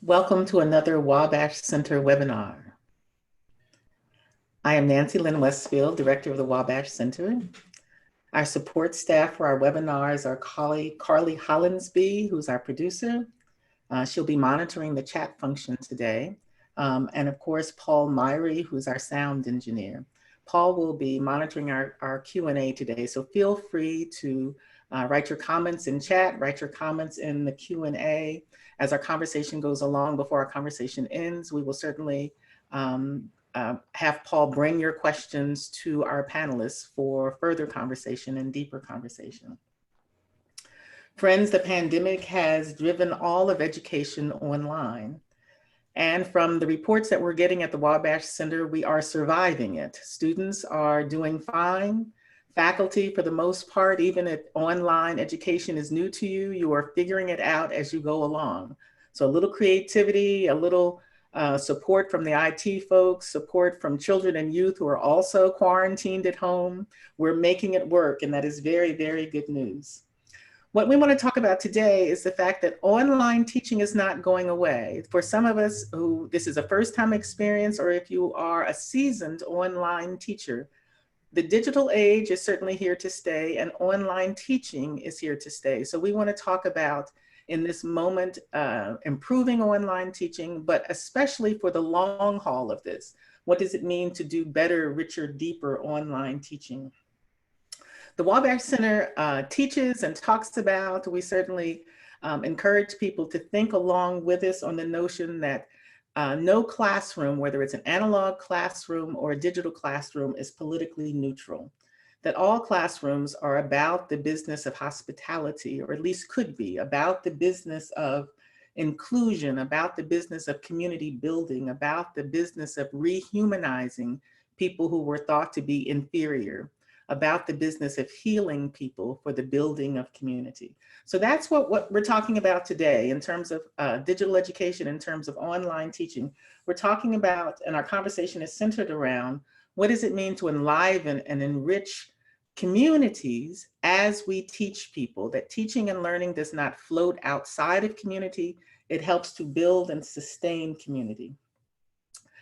Welcome to another Wabash Center webinar. I am Nancy Lynn Westfield, Director of the Wabash Center. Our support staff for our webinars are Carly Hollinsby, who's our producer. She'll be monitoring the chat function today. And of course, Paul Myrie, who's our sound engineer. Paul will be monitoring our Q&A today, so feel free to write your comments in chat, write your comments in the Q&A. As our conversation goes along, before our conversation ends, we will certainly have Paul bring your questions to our panelists for further conversation and deeper conversation. Friends, the pandemic has driven all of education online. And from the reports that we're getting at the Wabash Center, we are surviving it. Students are doing fine. Faculty, for the most part, even if online education is new to you, you are figuring it out as you go along. So a little creativity, a little support from the IT folks, support from children and youth who are also quarantined at home. We're making it work, and that is very, very good news. What we want to talk about today is the fact that online teaching is not going away. For some of us who this is a first-time experience, or if you are a seasoned online teacher, the digital age is certainly here to stay, and online teaching is here to stay. So we want to talk about, in this moment, improving online teaching, but especially for the long haul of this. What does it mean to do better, richer, deeper online teaching? The Wabash Center teaches and talks about, we certainly encourage people to think along with us on the notion that no classroom, whether it's an analog classroom or a digital classroom, is politically neutral. That all classrooms are about the business of hospitality, or at least could be, about the business of inclusion, about the business of community building, about the business of rehumanizing people who were thought to be inferior, about the business of healing people for the building of community. So that's what we're talking about today in terms of digital education, in terms of online teaching. We're talking about, and our conversation is centered around, what does it mean to enliven and enrich communities as we teach people? That teaching and learning does not float outside of community, it helps to build and sustain community.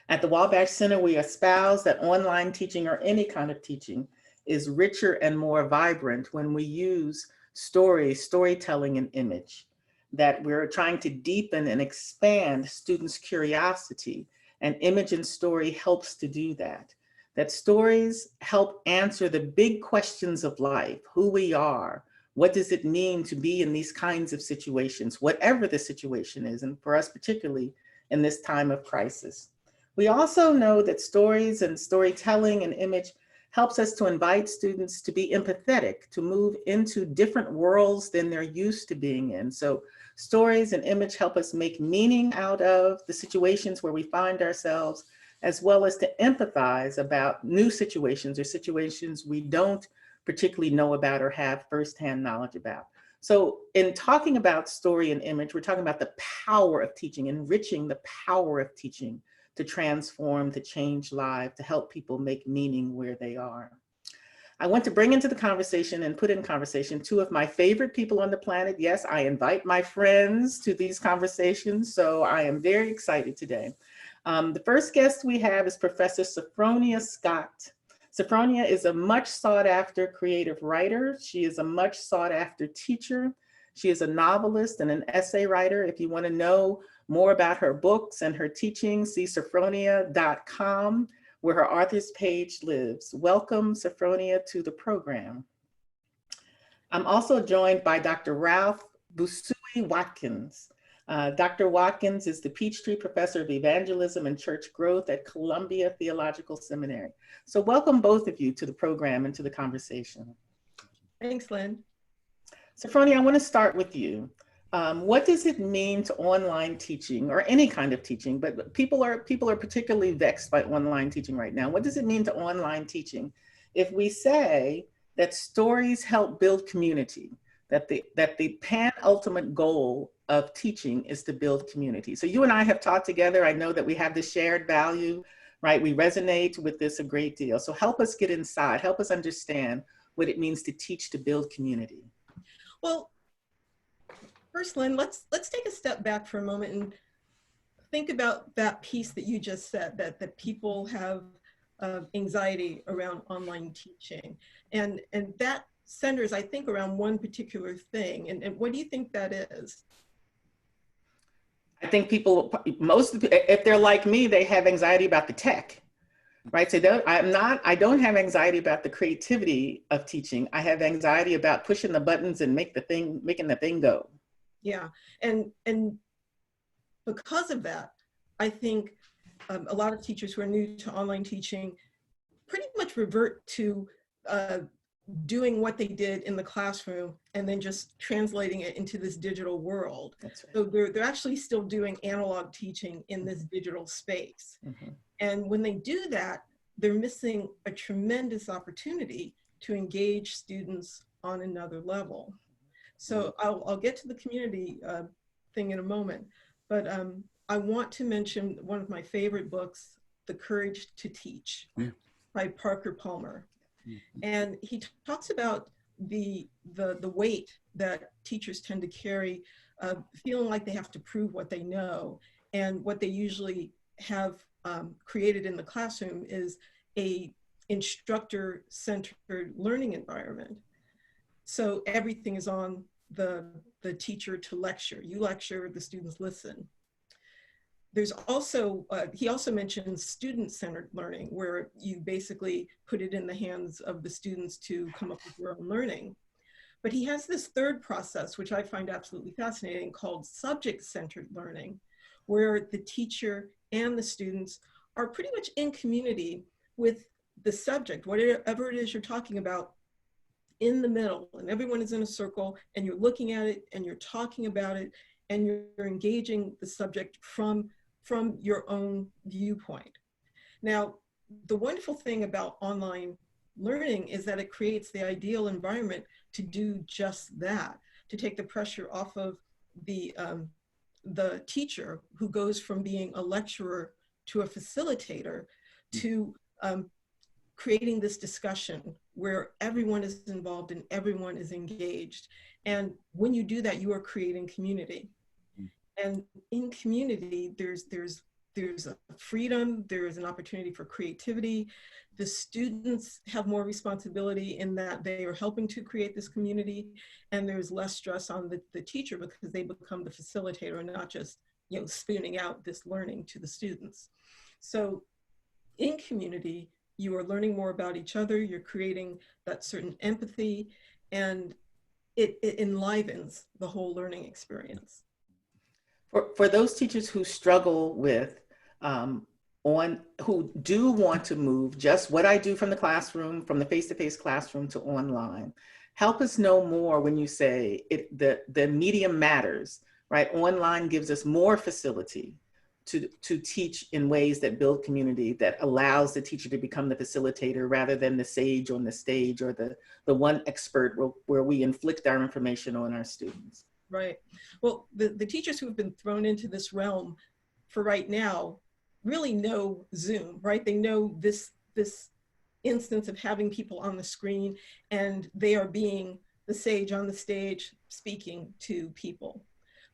At the Wabash Center, we espouse that online teaching, or any kind of teaching, is richer and more vibrant when we use storytelling, and image. That we're trying to deepen and expand students' curiosity, and image and story helps to do that. That stories help answer the big questions of life: who we are, what does it mean to be in these kinds of situations, whatever the situation is, and for us particularly in this time of crisis. We also know that stories and storytelling and image helps us to invite students to be empathetic, to move into different worlds than they're used to being in. So stories and image help us make meaning out of the situations where we find ourselves, as well as to empathize about new situations, or situations we don't particularly know about or have firsthand knowledge about. So in talking about story and image, we're talking about the power of teaching, enriching the power of teaching, to transform, to change lives, to help people make meaning where they are. I want to bring into the conversation and put in conversation two of my favorite people on the planet. Yes, I invite my friends to these conversations, so I am very excited today. The first guest we have is Professor Sophfronia Scott. Sophfronia is a much sought after creative writer. She is a much sought after teacher. She is a novelist and an essay writer. If you want to know more about her books and her teaching, see sophfronia.com, where her author's page lives. Welcome, Sophfronia, to the program. I'm also joined by Dr. Ralph Basui Watkins. Dr. Watkins is the Peachtree Professor of Evangelism and Church Growth at Columbia Theological Seminary. So welcome both of you to the program and to the conversation. Thanks, Lynn. Sophfronia, I want to start with you. What does it mean to online teaching, or any kind of teaching, but people are particularly vexed by online teaching right now. What does it mean to online teaching if we say that stories help build community, that the penultimate goal of teaching is to build community? So you and I have taught together. I know that we have this shared value, right? We resonate with this a great deal. So help us get inside, help us understand what it means to teach to build community. Well, first, Lynn, let's take a step back for a moment and think about that piece that you just said, that people have anxiety around online teaching. And that centers, I think, around one particular thing. And what do you think that is? I think people, if they're like me, they have anxiety about the tech, right? So I don't have anxiety about the creativity of teaching. I have anxiety about pushing the buttons and making the thing go. Yeah, and because of that, I think a lot of teachers who are new to online teaching pretty much revert to doing what they did in the classroom and then just translating it into this digital world. That's right. So they're actually still doing analog teaching in this digital space. Mm-hmm. And when they do that, they're missing a tremendous opportunity to engage students on another level. So I'll get to the community thing in a moment, but I want to mention one of my favorite books, The Courage to Teach, by Parker Palmer. And he talks about the weight that teachers tend to carry, feeling like they have to prove what they know. And what they usually have created in the classroom is a instructor-centered learning environment. So everything is on the teacher to lecture. You lecture, the students listen. There's also, he also mentions student-centered learning, where you basically put it in the hands of the students to come up with their own learning. But he has this third process, which I find absolutely fascinating, called subject-centered learning, where the teacher and the students are pretty much in community with the subject, whatever it is you're talking about, in the middle, and everyone is in a circle, and you're looking at it, and you're talking about it, and you're engaging the subject from your own viewpoint. Now, the wonderful thing about online learning is that it creates the ideal environment to do just that, to take the pressure off of the teacher, who goes from being a lecturer to a facilitator, to creating this discussion where everyone is involved and everyone is engaged. And when you do that, you are creating community. And in community, there's a freedom, there is an opportunity for creativity. The students have more responsibility in that they are helping to create this community, and there's less stress on the teacher, because they become the facilitator and not just, you know, spooning out this learning to the students. So in community, you are learning more about each other, you're creating that certain empathy, and it enlivens the whole learning experience. For those teachers who struggle with, who do want to move just what I do from the classroom, from the face-to-face classroom to online, help us know more when you say the medium matters, right? Online gives us more facility to teach in ways that build community, that allows the teacher to become the facilitator rather than the sage on the stage, or the one expert where we inflict our information on our students. Right. Well, the teachers who have been thrown into this realm for right now really know Zoom, right? They know this instance of having people on the screen, and they are being the sage on the stage speaking to people.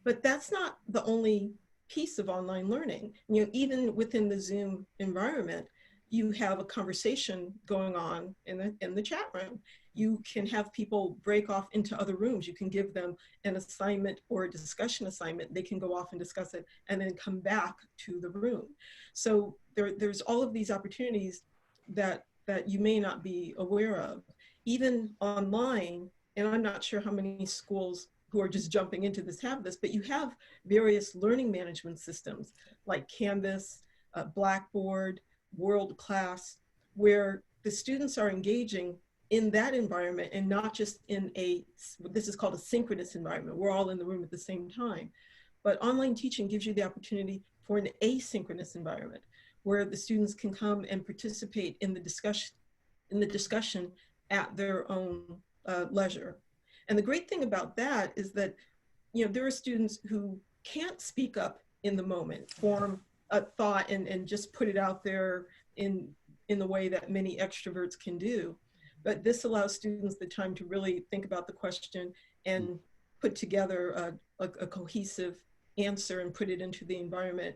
But that's not the only piece of online learning. You know, even within the Zoom environment, you have a conversation going on in the chat room. You can have people break off into other rooms. You can give them an assignment or a discussion assignment. They can go off and discuss it and then come back to the room. So there's all of these opportunities that you may not be aware of. Even online, and I'm not sure how many schools who are just jumping into this have this, but you have various learning management systems like Canvas, Blackboard, World Class, where the students are engaging in that environment and not just in this is called a synchronous environment. We're all in the room at the same time. But online teaching gives you the opportunity for an asynchronous environment where the students can come and participate in the discussion at their own leisure. And the great thing about that is that, you know, there are students who can't speak up in the moment, form a thought and just put it out there in the way that many extroverts can do. But this allows students the time to really think about the question and put together a cohesive answer and put it into the environment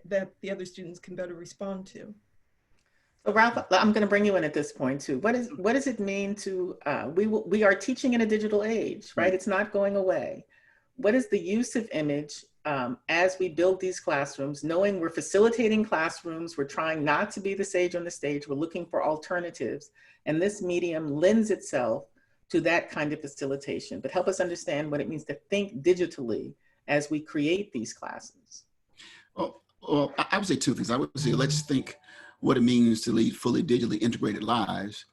that the other students can better respond to. So Ralph, I'm going to bring you in at this point too. What does it mean to we are teaching in a digital age, right? It's not going away. What is the use of image as we build these classrooms, knowing we're facilitating classrooms, we're trying not to be the sage on the stage, we're looking for alternatives, and this medium lends itself to that kind of facilitation. But help us understand what it means to think digitally as we create these classes. Well, I would say two things. I would say, let's think what it means to lead fully digitally integrated lives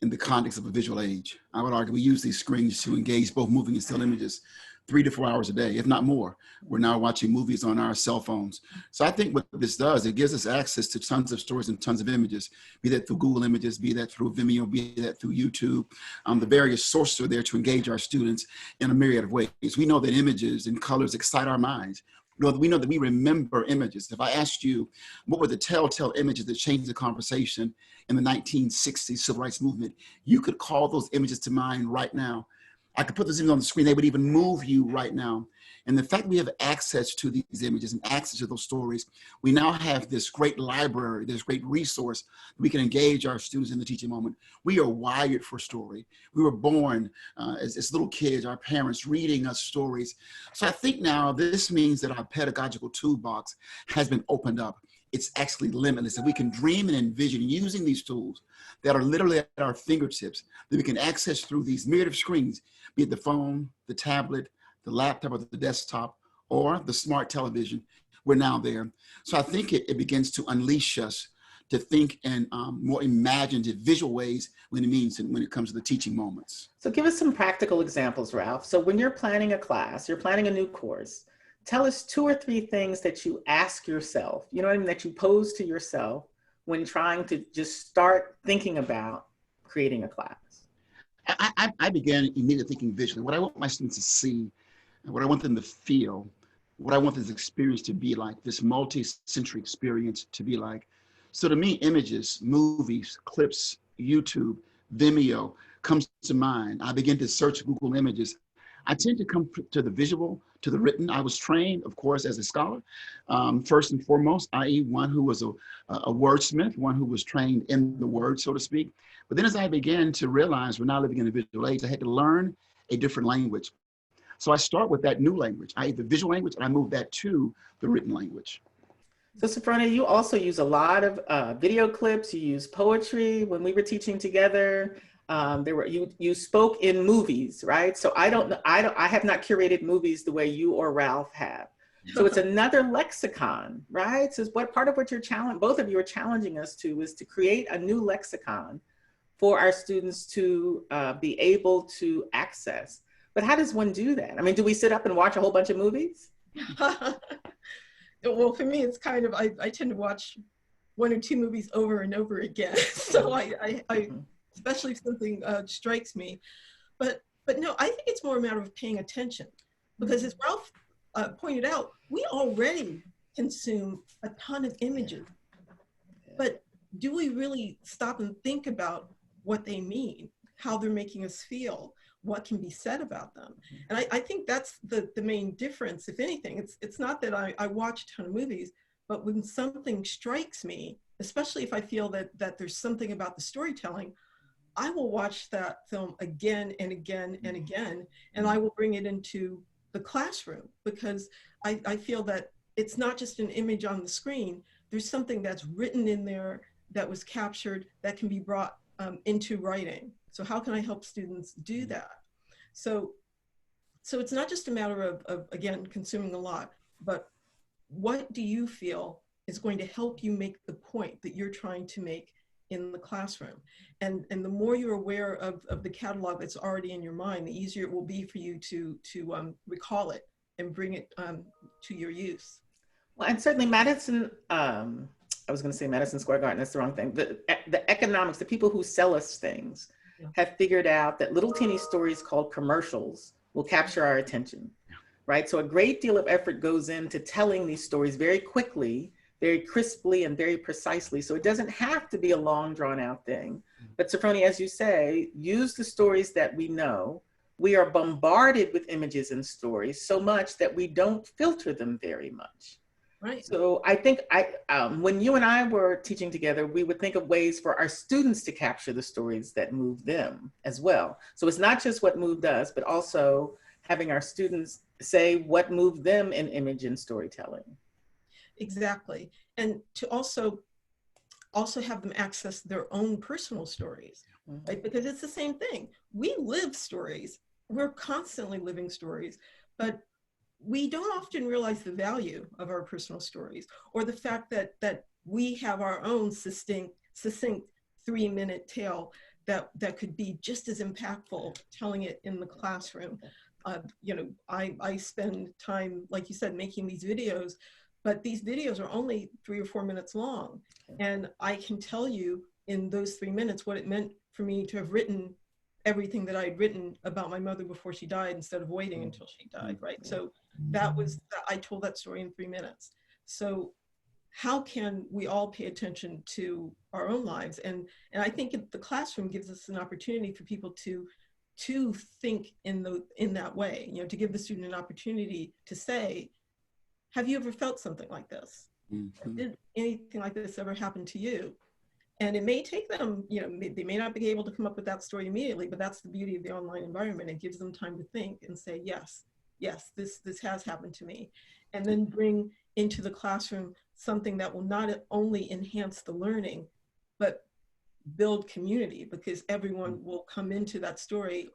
in the context of a visual age. I would argue we use these screens to engage both moving and still images 3 to 4 hours a day, if not more. We're now watching movies on our cell phones. So I think what this does, it gives us access to tons of stories and tons of images, be that through Google Images, be that through Vimeo, be that through YouTube. The various sources are there to engage our students in a myriad of ways. We know that images and colors excite our minds. We know that we remember images. If I asked you, what were the telltale images that changed the conversation in the 1960s civil rights movement, you could call those images to mind right now. I could put those images on the screen. They would even move you right now. And the fact we have access to these images and access to those stories, we now have this great library, this great resource. We can engage our students in the teaching moment. We are wired for story. We were born as little kids, our parents reading us stories. So I think now this means that our pedagogical toolbox has been opened up. It's actually limitless, and we can dream and envision using these tools that are literally at our fingertips that we can access through these myriad of screens, be it the phone, the tablet, the laptop, or the desktop, or the smart television. We're now there. So I think it begins to unleash us to think in more imaginative, visual ways when it comes to the teaching moments. So give us some practical examples, Ralph. So when you're planning a class, you're planning a new course, tell us 2 or 3 things that you ask yourself, you know what I mean, that you pose to yourself when trying to just start thinking about creating a class. I began immediately thinking visually. What I want my students to see, what I want them to feel, what I want this experience to be like, this multi-sensory experience to be like. So to me, images, movies, clips, YouTube, Vimeo comes to mind. I begin to search Google Images. I tend to come to the visual, to the written. I was trained, of course, as a scholar, first and foremost, i.e. one who was a wordsmith, one who was trained in the word, so to speak. But then as I began to realize we're now living in a visual age, I had to learn a different language. So I start with that new language, i.e. the visual language, and I move that to the written language. So Sophfronia, you also use a lot of video clips, you use poetry. When we were teaching together, you spoke in movies, right? So I have not curated movies the way you or Ralph have. So it's another lexicon, right? So what part of what both of you are challenging us to is to create a new lexicon for our students to be able to access. But how does one do that? I mean, do we sit up and watch a whole bunch of movies? Well, for me, it's kind of, I tend to watch 1 or 2 movies over and over again. So I especially if something strikes me. But no, I think it's more a matter of paying attention. Because as Ralph pointed out, we already consume a ton of images. But do we really stop and think about what they mean, how they're making us feel, what can be said about them? And I think that's the main difference, if anything. It's not that I watch a ton of movies, but when something strikes me, especially if I feel that there's something about the storytelling, I will watch that film again and again and again, and I will bring it into the classroom because I feel that it's not just an image on the screen. There's something that's written in there that was captured that can be brought into writing. So how can I help students do that? So it's not just a matter of again, consuming a lot, but what do you feel is going to help you make the point that you're trying to make in the classroom? And the more you're aware of the catalog that's already in your mind, the easier it will be for you to recall it and bring it to your use. Well, and certainly Madison, I was going to say Madison Square Garden, that's the wrong thing. The economics, the people who sell us things have figured out that little teeny stories called commercials will capture our attention, right? So a great deal of effort goes into telling these stories very quickly, very crisply, and very precisely. So it doesn't have to be a long drawn out thing. But Sophfronia, as you say, use the stories that we know. We are bombarded with images and stories so much that we don't filter them very much. Right. So I think when you and I were teaching together, we would think of ways for our students to capture the stories that move them as well. So it's not just what moved us, but also having our students say what moved them in image and storytelling. Exactly. And to also have them access their own personal stories, right? Because it's the same thing. We live stories. We're constantly living stories, but we don't often realize the value of our personal stories, or the fact that we have our own succinct 3-minute tale that could be just as impactful telling it in the classroom. I spend time, like you said, making these videos, but these videos are only 3 or 4 minutes long. And I can tell you in those 3 minutes what it meant for me to have written everything that I'd written about my mother before she died instead of waiting until she died, right? So I told that story in 3 minutes. So how can we all pay attention to our own lives? And I think the classroom gives us an opportunity for people to think in that way, to give the student an opportunity to say, have you ever felt something like this? Mm-hmm. Did anything like this ever happen to you? And it may take them, they may not be able to come up with that story immediately, but that's the beauty of the online environment. It gives them time to think and say, yes, this has happened to me. And then bring into the classroom something that will not only enhance the learning, but build community, because everyone will come into that story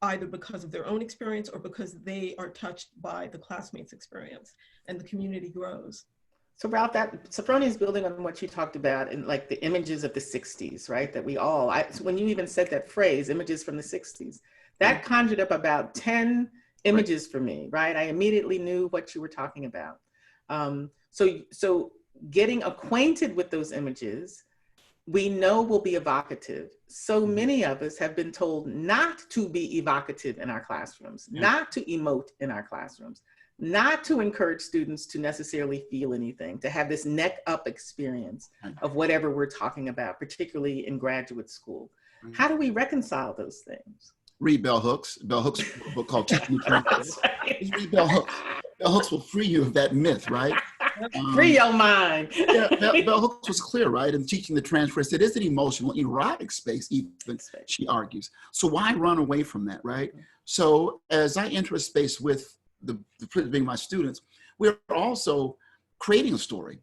either because of their own experience or because they are touched by the classmates' experience, and the community grows. So Ralph, Sophfronia is building on what you talked about in like the images of the 60s, right? That when you even said that phrase, images from the 60s, that conjured up about 10 images for me, right? I immediately knew what you were talking about. So getting acquainted with those images, we know will be evocative. So many of us have been told not to be evocative in our classrooms, not to emote in our classrooms, not to encourage students to necessarily feel anything, to have this neck up experience of whatever we're talking about, particularly in graduate school. How do we reconcile those things? Read Bell Hooks. Bell Hooks' book called Teaching the Transcript. Just read Bell Hooks. Bell Hooks will free you of that myth, right? Free your mind. Bell Hooks was clear, right? In teaching the transference, it is an emotional, erotic space, even, she argues. So why run away from that, right? So as I enter a space with the being my students, we're also creating a story.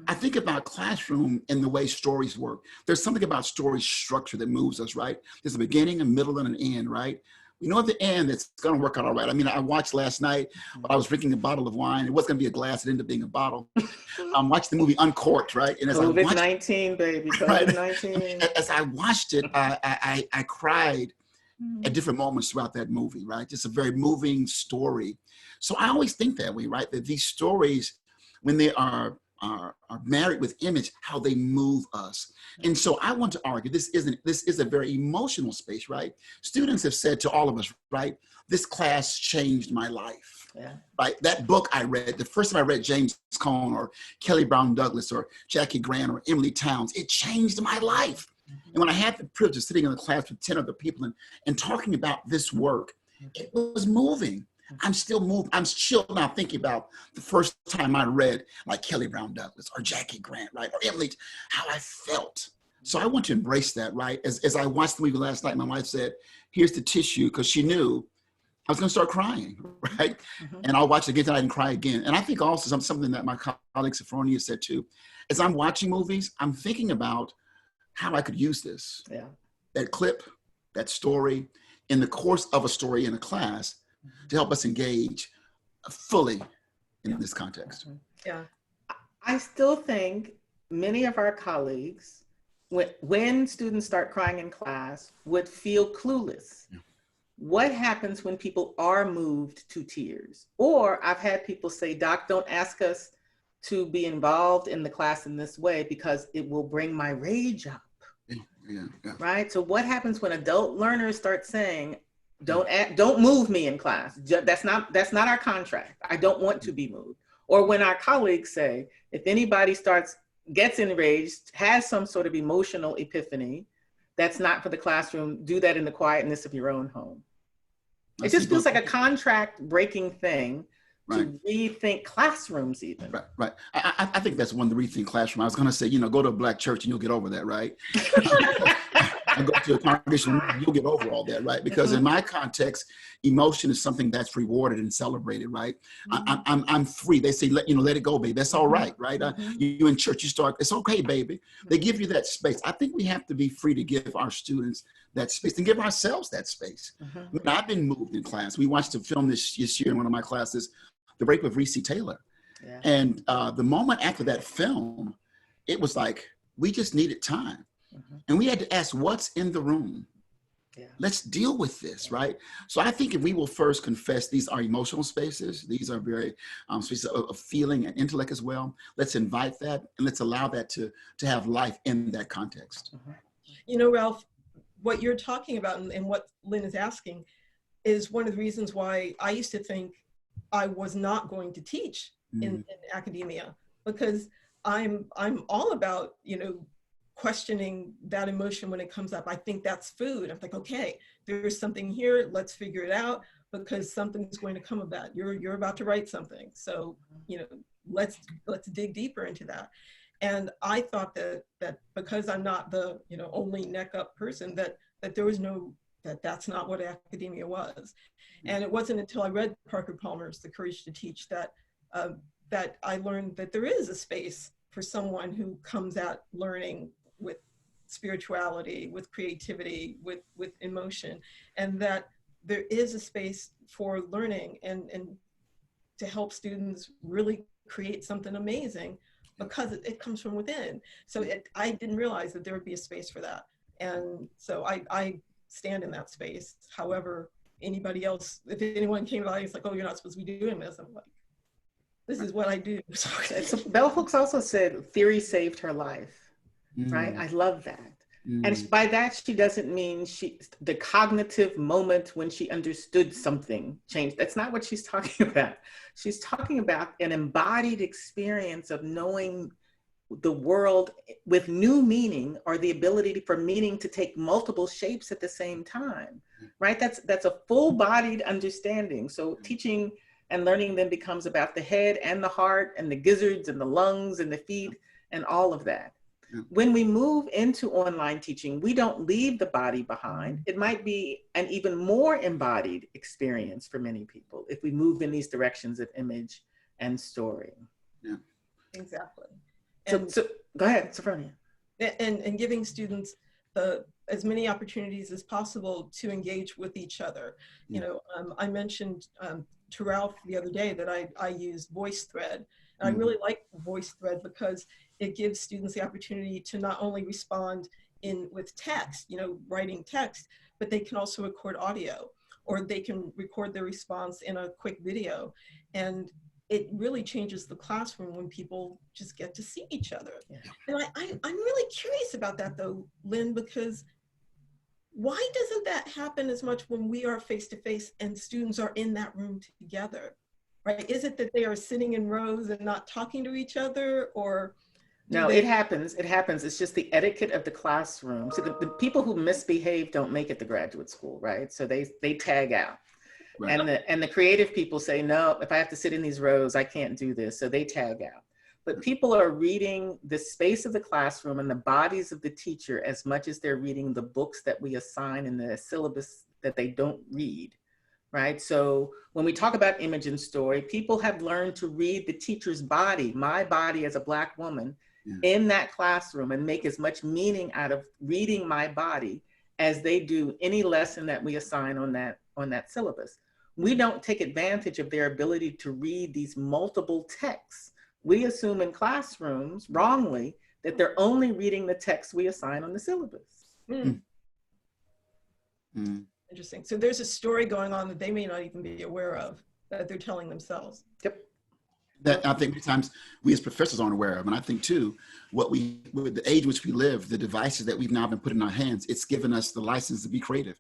I think about classroom and the way stories work. There's something about story structure that moves us, right? There's a beginning, a middle, and an end, right? We know at the end it's going to work out all right. I mean, I watched last night while I was drinking a bottle of wine. It was going to be a glass. It ended up being a bottle. Watched the movie Uncorked, right? And as COVID-19, baby, COVID-19. Right? As I watched it, I cried at different moments throughout that movie, right? Just a very moving story. So I always think that way, right? That these stories, when they are married with image, how they move us. And so I want to argue this is a very emotional space, right? Students have said to all of us, right? This class changed my life, right? That book I read, the first time I read James Cone or Kelly Brown Douglas or Jackie Grant or Emily Towns, it changed my life. And when I had the privilege of sitting in a class with 10 other people and talking about this work, it was moving. I'm still moved. I'm still now thinking about the first time I read like Kelly Brown Douglas or Jackie Grant, right? Or Emily, how I felt. So I want to embrace that, right? As I watched the movie last night, my wife said, here's the tissue, because she knew I was going to start crying, right? And I'll watch it again tonight and cry again. And I think also something that my colleague Sophfronia said too, as I'm watching movies, I'm thinking about how I could use this, that clip, that story in the course of a story in a class to help us engage fully in this context. I still think many of our colleagues, when students start crying in class, would feel clueless. What happens when people are moved to tears? Or I've had people say, Doc, don't ask us to be involved in the class in this way because it will bring my rage up. Right? So what happens when adult learners start saying, don't move me in class. That's not our contract. I don't want to be moved. Or when our colleagues say, if anybody gets enraged, has some sort of emotional epiphany, that's not for the classroom, do that in the quietness of your own home. It just feels like a contract breaking thing to rethink classrooms even. Right. I think that's one of the rethink classroom. I was going to say, go to a Black church and you'll get over that, right? And go to a congregation, you'll get over all that, right? Because in my context, emotion is something that's rewarded and celebrated, right? I'm free. They say, let it go, baby. That's all right, right? You in church, you start, it's okay, baby. They give you that space. I think we have to be free to give our students that space and give ourselves that space. I've been moved in class. We watched a film this year in one of my classes, The Rape of Reese Taylor. Yeah. And the moment after that film, it was like, we just needed time. And we had to ask, what's in the room? Yeah. Let's deal with this, right? So I think if we will first confess these are emotional spaces, these are very spaces of feeling and intellect as well. Let's invite that and let's allow that to have life in that context. Ralph, what you're talking about and what Lynn is asking is one of the reasons why I used to think I was not going to teach in academia, because I'm all about, questioning that emotion when it comes up. I think that's food. I'm like, okay, there's something here. Let's figure it out, because something's going to come of that. You're about to write something. So, let's dig deeper into that. And I thought that because I'm not the, only neck up person, that there was that's not what academia was. And it wasn't until I read Parker Palmer's The Courage to Teach that I learned that there is a space for someone who comes at learning with spirituality, with creativity, with emotion, and that there is a space for learning and to help students really create something amazing, because it comes from within. So I didn't realize that there would be a space for that. And so I stand in that space. However, anybody else, if anyone came by, it's like, oh, you're not supposed to be doing this. I'm like, this is what I do. So Bell Hooks also said theory saved her life, right? I love that. And by that, she doesn't mean the cognitive moment when she understood something changed. That's not what she's talking about. She's talking about an embodied experience of knowing the world with new meaning, or the ability for meaning to take multiple shapes at the same time, right? That's a full-bodied understanding. So teaching and learning then becomes about the head and the heart and the gizzards and the lungs and the feet and all of that. When we move into online teaching, we don't leave the body behind. It might be an even more embodied experience for many people if we move in these directions of image and story. Yeah, exactly. So go ahead, Sophfronia. And giving students as many opportunities as possible to engage with each other. I mentioned to Ralph the other day that I use VoiceThread. And I really like VoiceThread because it gives students the opportunity to not only respond with text, writing text, but they can also record audio, or they can record their response in a quick video. And it really changes the classroom when people just get to see each other. Yeah. And I'm really curious about that though, Lynn, because why doesn't that happen as much when we are face-to-face and students are in that room together, right? Is it that they are sitting in rows and not talking to each other, or? No, it happens. It happens. It's just the etiquette of the classroom. So the people who misbehave don't make it to graduate school, right? So they tag out. Right. And the creative people say, no, if I have to sit in these rows, I can't do this. So they tag out. But people are reading the space of the classroom and the bodies of the teacher as much as they're reading the books that we assign in the syllabus that they don't read, right? So when we talk about image and story, people have learned to read the teacher's body, my body as a Black woman, in that classroom, and make as much meaning out of reading my body as they do any lesson that we assign on that syllabus. We don't take advantage of their ability to read these multiple texts. We assume in classrooms, wrongly, that they're only reading the text we assign on the syllabus. Interesting. So there's a story going on that they may not even be aware of, that they're telling themselves. Yep. That I think many times we as professors aren't aware of. And I think too, with the age in which we live, the devices that we've now been put in our hands, it's given us the license to be creative.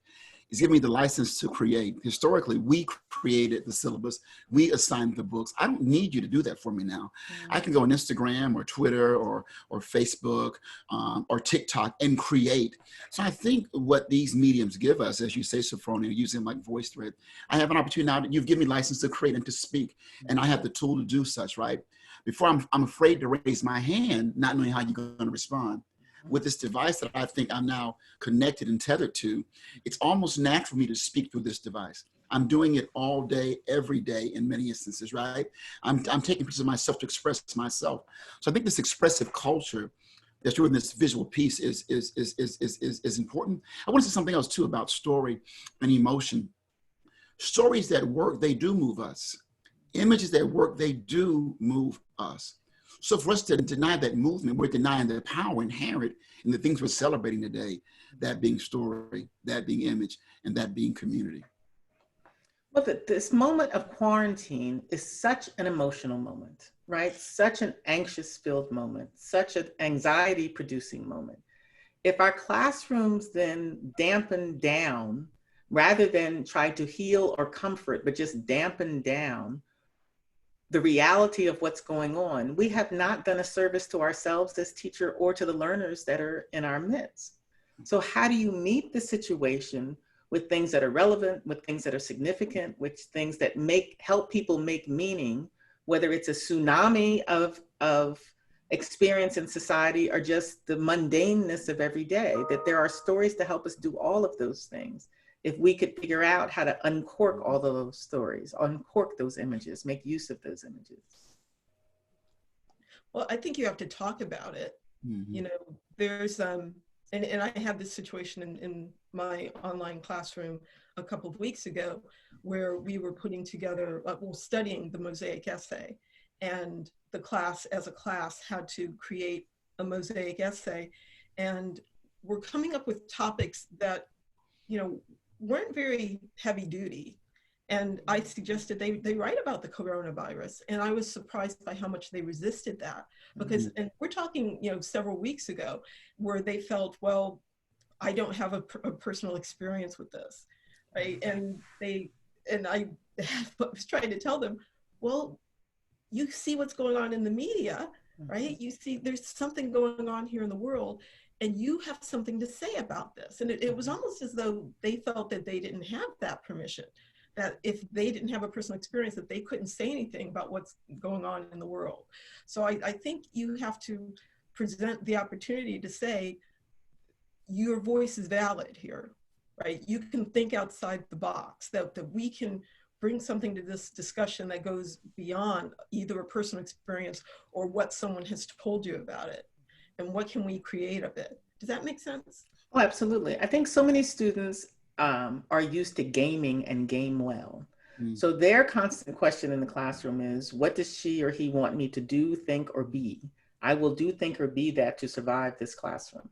It's giving me the license to create. Historically, we created the syllabus. We assigned the books. I don't need you to do that for me now. I can go on Instagram or Twitter or Facebook or TikTok and create. So I think what these mediums give us, as you say, Sophfronia, using like VoiceThread, I have an opportunity now that you've given me license to create and to speak, and I have the tool to do such, right? Before I'm afraid to raise my hand, not knowing how you're going to respond. With this device that I think I'm now connected and tethered to, it's almost natural for me to speak through this device. I'm doing it all day, every day in many instances, right? I'm taking pictures of myself to express myself. So I think this expressive culture that's doing this visual piece is important. I want to say something else too about story and emotion. Stories that work, they do move us. Images that work, they do move us. So for us to deny that movement, we're denying the power inherent in the things we're celebrating today, that being story, that being image, and that being community. Well, this moment of quarantine is such an emotional moment, right? Such an anxious-filled moment, such an anxiety-producing moment. If our classrooms then dampen down, rather than try to heal or comfort, but just dampen down the reality of what's going on, we have not done a service to ourselves as teacher or to the learners that are in our midst. So how do you meet the situation with things that are relevant, with things that are significant, with things that help people make meaning, whether it's a tsunami of experience in society or just the mundaneness of every day, that there are stories to help us do all of those things. If we could figure out how to uncork all of those stories, uncork those images, make use of those images. Well, I think you have to talk about it. You know, there's, and I had this situation in my online classroom a couple of weeks ago where we were putting together, studying the mosaic essay, and the class as a class had to create a mosaic essay. And we're coming up with topics that, you know, weren't very heavy duty. And I suggested they write about the coronavirus. And I was surprised by how much they resisted that, because, and we're talking, you know, several weeks ago, where they felt, well, I don't have a personal experience with this, right? And I was trying to tell them, well, you see what's going on in the media, right? You see there's something going on here in the world, and you have something to say about this. And it was almost as though they felt that they didn't have that permission, that if they didn't have a personal experience, that they couldn't say anything about what's going on in the world. So I think you have to present the opportunity to say, your voice is valid here, right? You can think outside the box, that we can bring something to this discussion that goes beyond either a personal experience or what someone has told you about it. And what can we create of it? Does that make sense? Oh, absolutely. I think so many students are used to gaming and game well. So their constant question in the classroom is, what does she or he want me to do, think, or be? I will do, think, or be that to survive this classroom.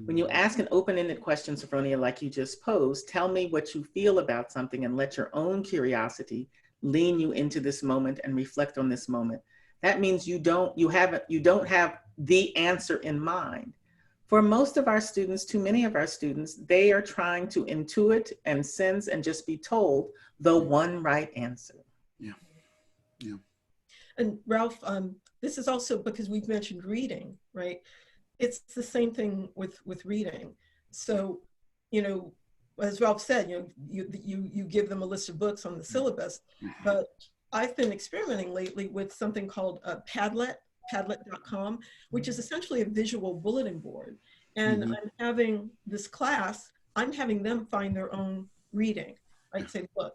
When you ask an open-ended question, Sophfronia, like you just posed, tell me what you feel about something and let your own curiosity lean you into this moment and reflect on this moment. That means you don't have the answer in mind. For most of our students, too many of our students, they are trying to intuit and sense and just be told the one right answer. Yeah, yeah. And Ralph, this is also because we've mentioned reading, right? It's the same thing with reading. So, you know, as Ralph said, you give them a list of books on the syllabus, but I've been experimenting lately with something called Padlet, Padlet.com, which is essentially a visual bulletin board. And I'm having this class, I'm having them find their own reading. I'd say, look,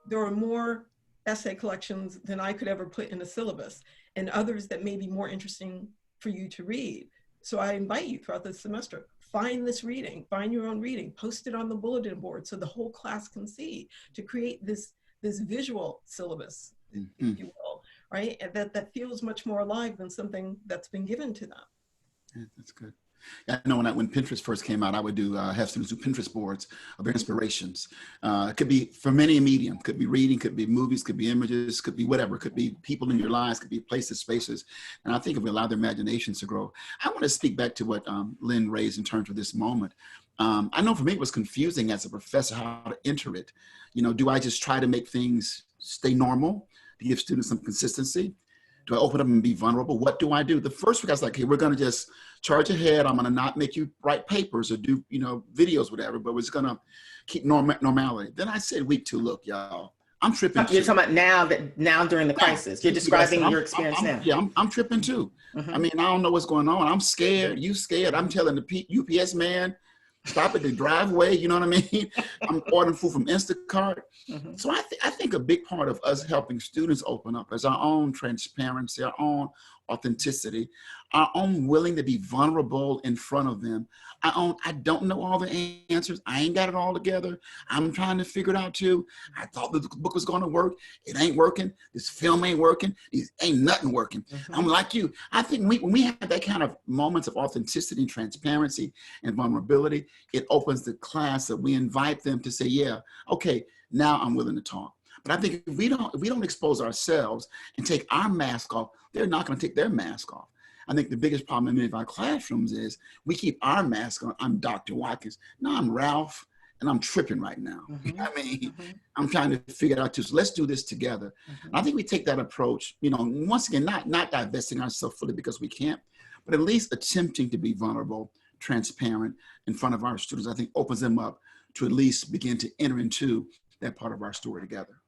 there are more essay collections than I could ever put in a syllabus, and others that may be more interesting for you to read. So I invite you throughout the semester, find this reading, find your own reading, post it on the bulletin board so the whole class can see, to create this visual syllabus, if you will, right? And that feels much more alive than something that's been given to them. Yeah, that's good. I know when Pinterest first came out, I would have students do Pinterest boards of their inspirations. It could be from any medium, could be reading, could be movies, could be images, could be whatever, could be people in your lives, could be places, spaces. And I think if we allow their imaginations to grow. I want to speak back to what Lynn raised in terms of this moment. I know for me it was confusing as a professor how to enter it. You know, do I just try to make things stay normal to give students some consistency? Do I open up and be vulnerable? What do I do? The first week I was like, hey, we're going to just charge ahead. I'm going to not make you write papers or do, you know, videos, whatever, but we're just going to keep normality. Then I said week 2, look, y'all, I'm tripping too. You're talking about now during the crisis. You're describing your experience now. Yeah, I'm tripping too. I mean, I don't know what's going on. I'm scared. You scared. I'm telling the UPS man, stop at the driveway. You know what I mean? I'm ordering food from Instacart. So I think a big part of us helping students open up is our own transparency, our own authenticity, our own willing to be vulnerable in front of them. I don't know all the answers. I ain't got it all together. I'm trying to figure it out too. I thought the book was going to work. It ain't working. This film ain't working. Ain't nothing working. I'm like you. I think when we have that kind of moments of authenticity and transparency and vulnerability, it opens the class that we invite them to say, yeah, okay, now I'm willing to talk. But I think if we don't expose ourselves and take our mask off, they're not going to take their mask off. I think the biggest problem in many of our classrooms is we keep our mask on. I'm Dr. Watkins. No, I'm Ralph, and I'm tripping right now. I mean, I'm trying to figure it out too. So let's do this together. I think we take that approach, you know, once again, not divesting ourselves fully because we can't, but at least attempting to be vulnerable, transparent in front of our students, I think opens them up to at least begin to enter into that part of our story together.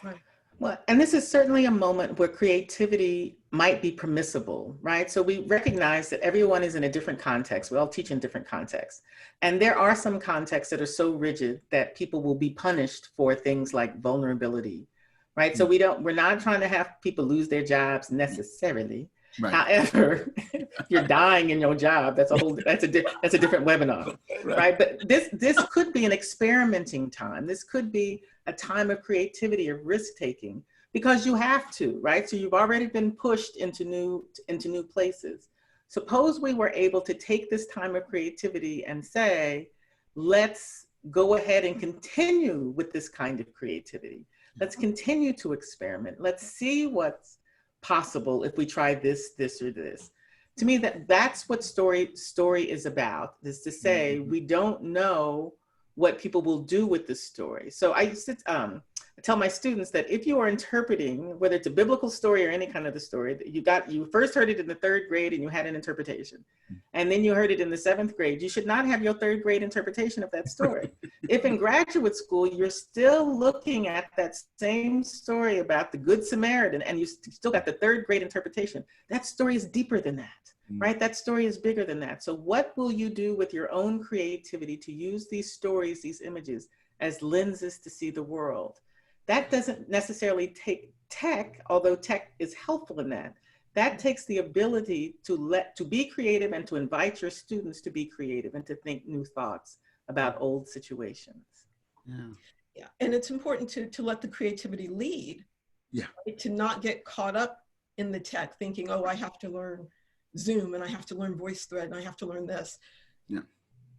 Right. Well, and this is certainly a moment where creativity might be permissible, right? So we recognize that everyone is in a different context. We all teach in different contexts. And there are some contexts that are so rigid that people will be punished for things like vulnerability, right? So we're not trying to have people lose their jobs necessarily. Right. However, if you're dying in your job, that's a different webinar, right? But this could be an experimenting time. This could be a time of creativity, of risk taking, because you have to, right? So you've already been pushed into new places. Suppose we were able to take this time of creativity and say, let's go ahead and continue with this kind of creativity. Let's continue to experiment. Let's see what's possible if we try this, or this. To me, that's what story is about, is to say, we don't know what people will do with the story. So I tell my students that if you are interpreting, whether it's a biblical story or any kind of the story, that you first heard it in the 3rd grade and you had an interpretation, and then you heard it in the 7th grade, you should not have your 3rd grade interpretation of that story. If in graduate school, you're still looking at that same story about the Good Samaritan and you still got the 3rd grade interpretation, that story is deeper than that. Right? That story is bigger than that. So what will you do with your own creativity to use these stories, these images, as lenses to see the world? That doesn't necessarily take tech, although tech is helpful in that. That takes the ability to be creative and to invite your students to be creative and to think new thoughts about old situations. Yeah. And it's important to let the creativity lead. Yeah. Right? To not get caught up in the tech thinking, oh, I have to learn Zoom and I have to learn VoiceThread and I have to learn this. Yeah.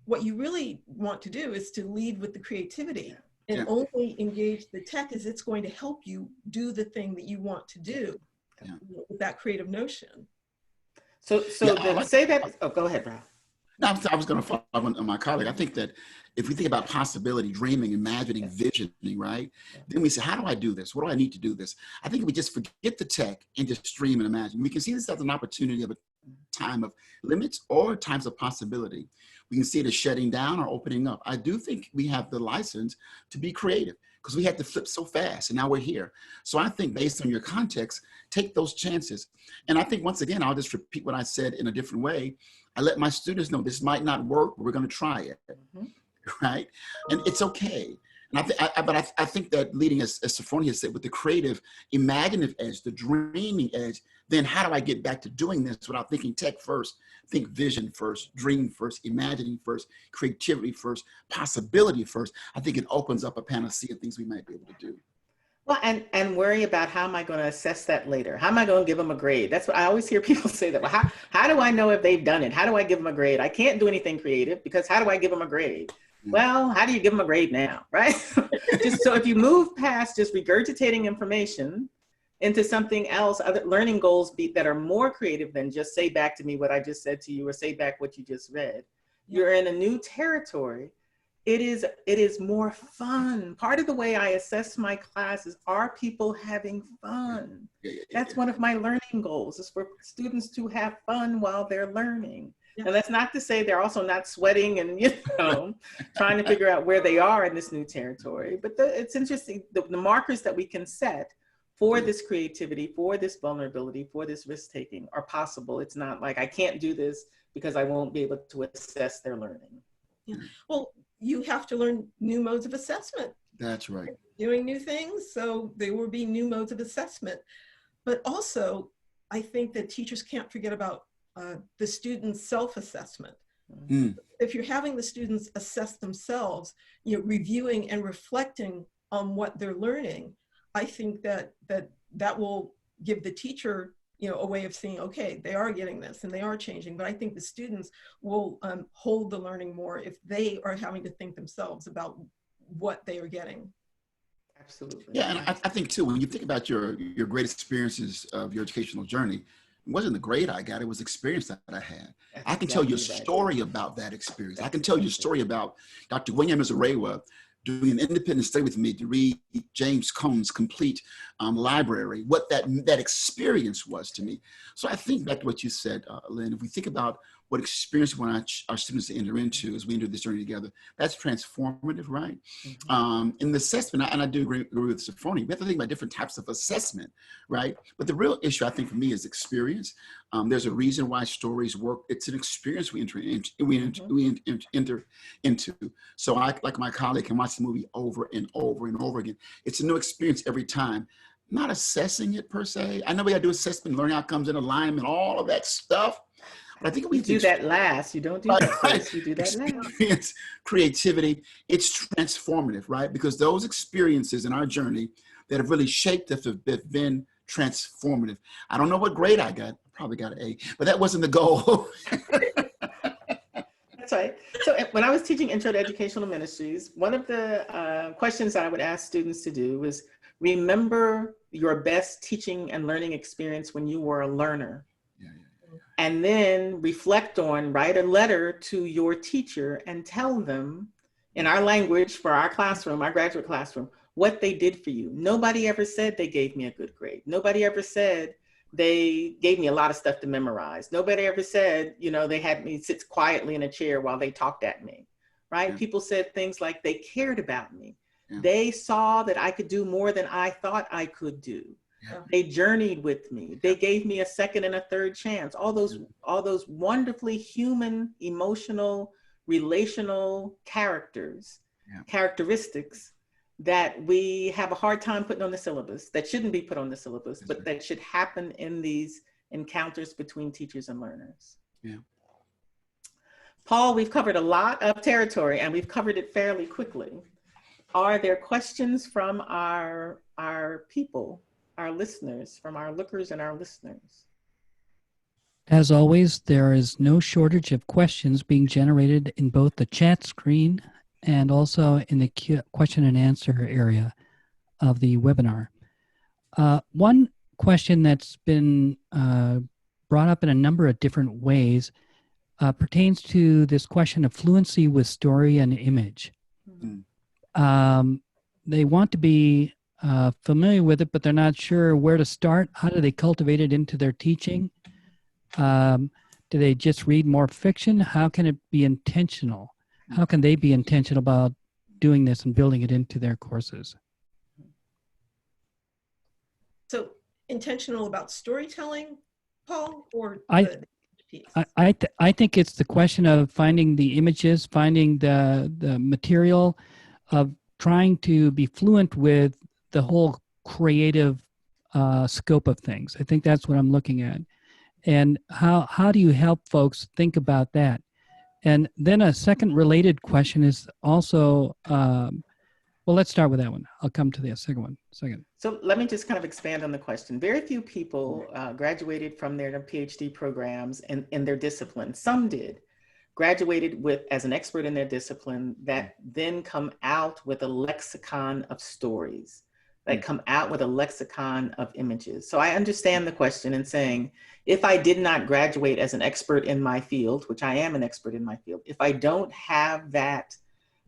What you really want to do is to lead with the creativity and only engage the tech as it's going to help you do the thing that you want to do with that creative notion. So say that, oh, go ahead, Brad. No, I was going to follow up on my colleague. I think that if we think about possibility, dreaming, imagining, visioning, right? Then we say, how do I do this? What do I need to do this? I think if we just forget the tech and just dream and imagine, we can see this as an opportunity of a time of limits or times of possibility. We can see it as shutting down or opening up. I do think we have the license to be creative because we had to flip so fast and now we're here. So I think based on your context, take those chances. And I think once again, I'll just repeat what I said in a different way. I let my students know this might not work, but we're going to try it, right? And it's okay. And I think that leading, as Sophfronia said, with the creative, imaginative edge, the dreaming edge, then how do I get back to doing this without thinking tech first, think vision first, dream first, imagining first, creativity first, possibility first. I think it opens up a panacea of things we might be able to do. Well, and worry about how am I going to assess that later? How am I going to give them a grade? That's what I always hear people say that. Well, how do I know if they've done it? How do I give them a grade? I can't do anything creative because how do I give them a grade? Well, how do you give them a grade now, right? Just so if you move past just regurgitating information into something else, other learning goals that are more creative than just say back to me what I just said to you or say back what you just read. you're in a new territory, it is more fun. Part of the way I assess my class is, are people having fun? That's one of my learning goals, is for students to have fun while they're learning. And that's not to say they're also not sweating and, trying to figure out where they are in this new territory. But it's interesting, the markers that we can set for this creativity, for this vulnerability, for this risk-taking are possible. It's not like I can't do this because I won't be able to assess their learning. Yeah. Well, you have to learn new modes of assessment. That's right. Doing new things, so there will be new modes of assessment. But also, I think that teachers can't forget about the students' self-assessment. If you're having the students assess themselves, reviewing and reflecting on what they're learning, I think that will give the teacher, a way of seeing, okay, they are getting this and they are changing. But I think the students will hold the learning more if they are having to think themselves about what they are getting. Absolutely. Yeah, and I think too, when you think about your great experiences of your educational journey, it wasn't the grade I got, it was the experience that I had. I can tell you a story about that experience. I can tell you a story about Dr. William Azarewa doing an independent study with me to read James Cone's complete library, what that experience was to me. So I think back to what you said, Lynn, if we think about what experience we want our students to enter into as we enter this journey together, that's transformative, right? In the assessment, and I do agree with Sophfronia, we have to think about different types of assessment, right? But the real issue, I think, for me is experience. There's a reason why stories work. It's an experience we enter into. So I, like my colleague, can watch the movie over and over and over again. It's a new experience every time. Not assessing it per se. I know we got to do assessment, learning outcomes, and alignment, all of that stuff. But I think we do that last. You don't do that first. You do that last. Creativity, it's transformative, right? Because those experiences in our journey that have really shaped us have been transformative. I don't know what grade I got. I probably got an A, but that wasn't the goal. That's right. So when I was teaching Intro to Educational Ministries, one of the questions that I would ask students to do was remember your best teaching and learning experience when you were a learner. And then reflect on, write a letter to your teacher and tell them, in our language for our classroom, our graduate classroom, what they did for you. Nobody ever said they gave me a good grade. Nobody ever said they gave me a lot of stuff to memorize. Nobody ever said, they had me sit quietly in a chair while they talked at me, right? People said things like they cared about me. They saw that I could do more than I thought I could do. They journeyed with me. They gave me a second and a third chance. All those wonderfully human, emotional, relational characteristics that we have a hard time putting on the syllabus, that shouldn't be put on the syllabus, but that should happen in these encounters between teachers and learners. Paul, we've covered a lot of territory and we've covered it fairly quickly. Are there questions from our people, our listeners, from our lookers and our listeners? As always, there is no shortage of questions being generated in both the chat screen and also in the question and answer area of the webinar. One question that's been brought up in a number of different ways pertains to this question of fluency with story and image. They want to be familiar with it, but they're not sure where to start. How do they cultivate it into their teaching? Do they just read more fiction? How can it be intentional? How can they be intentional about doing this and building it into their courses? So intentional about storytelling, Paul, or I think it's the question of finding the images, finding the material, of trying to be fluent with the whole creative scope of things. I think that's what I'm looking at. And how do you help folks think about that? And then a second related question is also, well, let's start with that one. I'll come to the second one. So let me just kind of expand on the question. Very few people graduated from their PhD programs in their discipline. Some did. Graduated as an expert in their discipline that then come out with a lexicon of stories. that come out with a lexicon of images. So I understand the question and saying, if I did not graduate as an expert in my field, which I am an expert in my field, if I don't have that,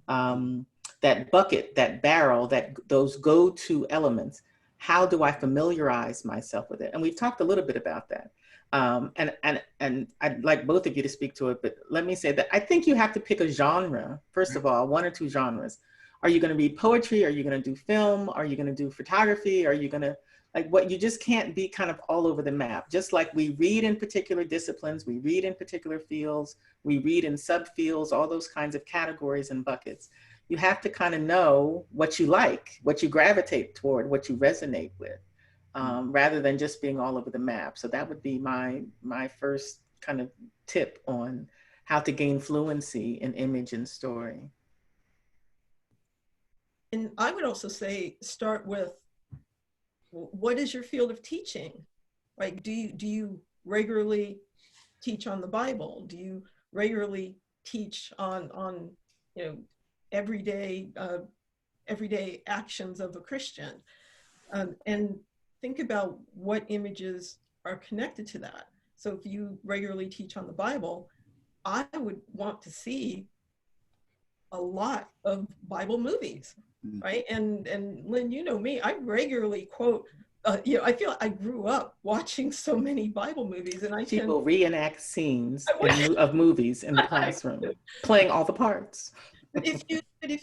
that bucket, that barrel, those go-to elements, how do I familiarize myself with it? And we've talked a little bit about that. And I'd like both of you to speak to it, but let me say that I think you have to pick a genre, first of all, one or two genres. Are you going to read poetry? Are you going to do film? Are you going to do photography? Are you going to, like, what, you just can't be kind of all over the map. Just like we read in particular disciplines, we read in particular fields, we read in subfields, all those kinds of categories and buckets. You have to kind of know what you like, what you gravitate toward, what you resonate with, rather than just being all over the map. So that would be my first kind of tip on how to gain fluency in image and story. And I would also say, start with, what is your field of teaching? Like, do you regularly teach on the Bible? Do you regularly teach on you know, everyday actions of a Christian? And think about what images are connected to that. So if you regularly teach on the Bible, I would want to see a lot of Bible movies, right? And Lynn, you know me, I regularly quote, you know, I feel I grew up watching so many Bible movies, and people reenact scenes of movies in the classroom, playing all the parts. But if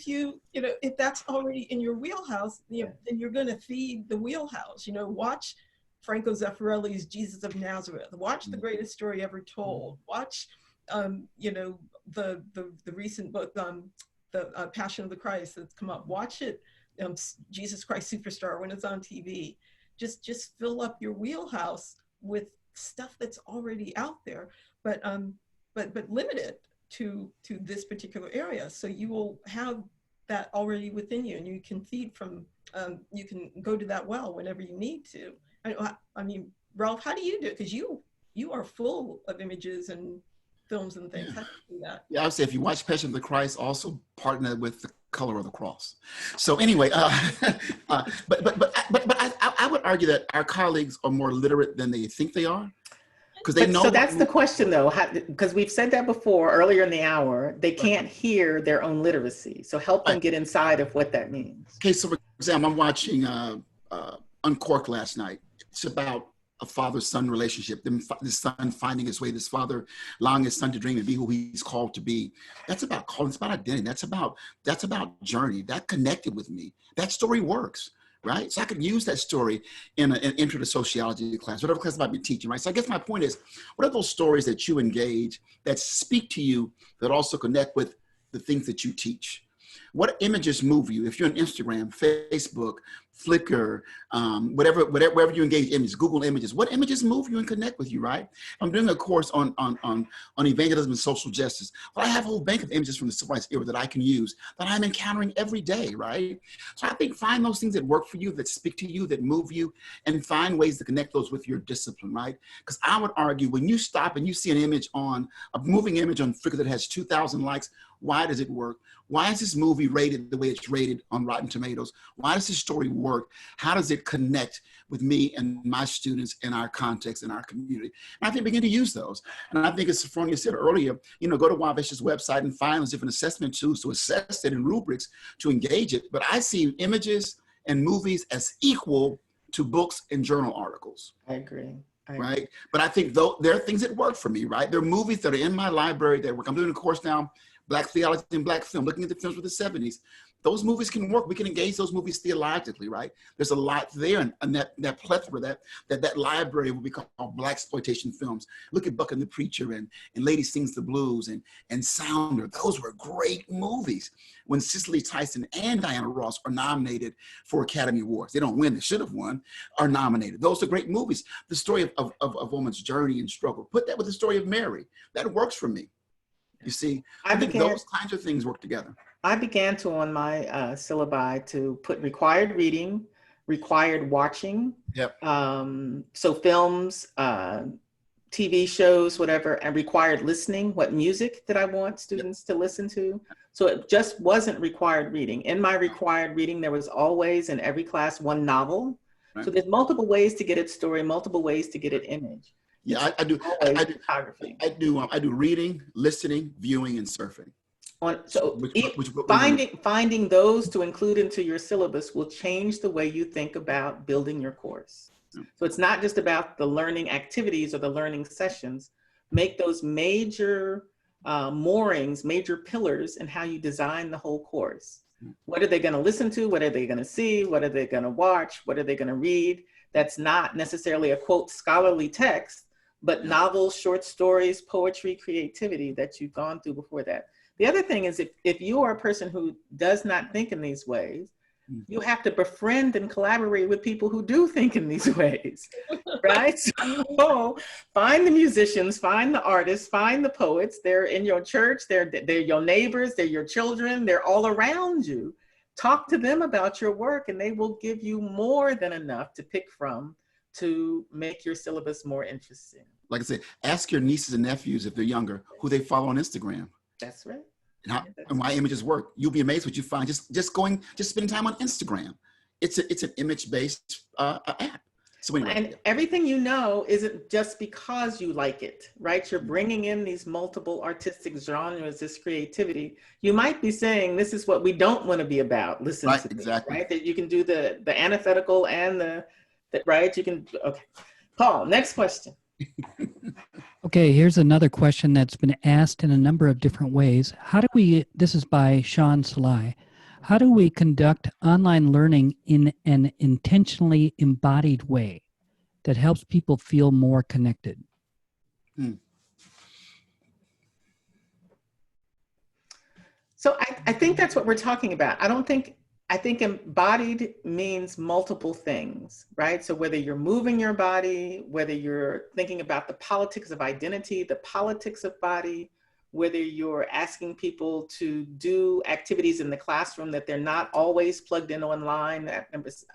you know, if that's already in your wheelhouse, you know, then you're going to feed the wheelhouse. You know, watch Franco Zeffirelli's Jesus of Nazareth. Watch The Greatest Story Ever Told. Watch, you know, the recent book, the Passion of the Christ that's come up. Watch it, Jesus Christ Superstar, when it's on TV. Just fill up your wheelhouse with stuff that's already out there, but limit it to this particular area, so you will have that already within you, and you can feed from, you can go to that well whenever you need to. I mean, Ralph, how do you do it? Because you are full of images and films and things. How do you do that? Yeah, I would say if you watch Passion of the Christ, also partner with the color of the cross. So anyway, but I would argue that our colleagues are more literate than they think they are. They know. So that's the question, though, because we've said that before earlier in the hour. They can't hear their own literacy. So help them get inside of what that means. Okay, so for example, I'm watching Uncorked last night. It's about a father-son relationship, the son finding his way, this father allowing his son to dream and be who he's called to be. That's about calling, it's about identity. That's about journey. That connected with me. That story works, right? So I could use that story in an intro to sociology class, whatever class I might be teaching, right? So I guess my point is, what are those stories that you engage that speak to you, that also connect with the things that you teach? What images move you? If you're on Instagram, Facebook, Flickr, wherever you engage images, Google Images, what images move you and connect with you, right? I'm doing a course on evangelism and social justice. Well, I have a whole bank of images from the civil rights era that I can use, that I'm encountering every day, right? So I think find those things that work for you, that speak to you, that move you, and find ways to connect those with your discipline, right? Because I would argue when you stop and you see an image a moving image on Flickr that has 2,000 likes, why does it work? Why is this movie rated the way it's rated on Rotten Tomatoes? Why does this story work? How does it connect with me and my students in our context, in our community? And I think begin to use those. And I think as Sophfronia said earlier, you know, go to Wabash's website and find those different assessment tools to assess it and rubrics to engage it. But I see images and movies as equal to books and journal articles. I agree. Right? But I think there are things that work for me, right? There are movies that are in my library that work. I'm doing a course now, Black Theology and Black Film, looking at the films of the 70s. Those movies can work. We can engage those movies theologically, right? There's a lot there, and that plethora, that library will be called Black exploitation films. Look at Buck and the Preacher and Lady Sings the Blues and Sounder. Those were great movies. When Cicely Tyson and Diana Ross are nominated for Academy Awards, they don't win, they should have won, are nominated. Those are great movies. The story of a woman's journey and struggle. Put that with the story of Mary. That works for me. You see, I think those kinds of things work together. I began to, on my syllabi, to put required reading, required watching. Yep. So films, TV shows, whatever, and required listening. What music did I want students to listen to? So it just wasn't required reading. In my required reading, there was always in every class one novel. Right. So there's multiple ways to get its story, multiple ways to get it image. Yeah, I do. Always photography. I do reading, listening, viewing, and surfing. Finding those to include into your syllabus will change the way you think about building your course. So it's not just about the learning activities or the learning sessions. Make those major moorings, major pillars in how you design the whole course. What are they going to listen to? What are they going to see? What are they going to watch? What are they going to read? That's not necessarily a quote scholarly text, but novels, short stories, poetry, creativity that you've gone through before that. The other thing is if you are a person who does not think in these ways, you have to befriend and collaborate with people who do think in these ways, right? So find the musicians, find the artists, find the poets. They're in your church, they're your neighbors, they're your children, they're all around you. Talk to them about your work and they will give you more than enough to pick from to make your syllabus more interesting. Like I said, ask your nieces and nephews if they're younger, who they follow on Instagram. That's right. And why images work. You'll be amazed what you find just spending time on Instagram. It's an image-based app. So anyway, and everything you know isn't just because you like it, right? You're bringing in these multiple artistic genres, this creativity. You might be saying, this is what we don't want to be about. Listen to this, right? That you can do the antithetical and the right? You can, okay. Paul, next question. Okay, here's another question that's been asked in a number of different ways. This is by Sean Salai. How do we conduct online learning in an intentionally embodied way that helps people feel more connected? So I think that's what we're talking about. I think embodied means multiple things, right? So whether you're moving your body, whether you're thinking about the politics of identity, the politics of body, whether you're asking people to do activities in the classroom that they're not always plugged in online.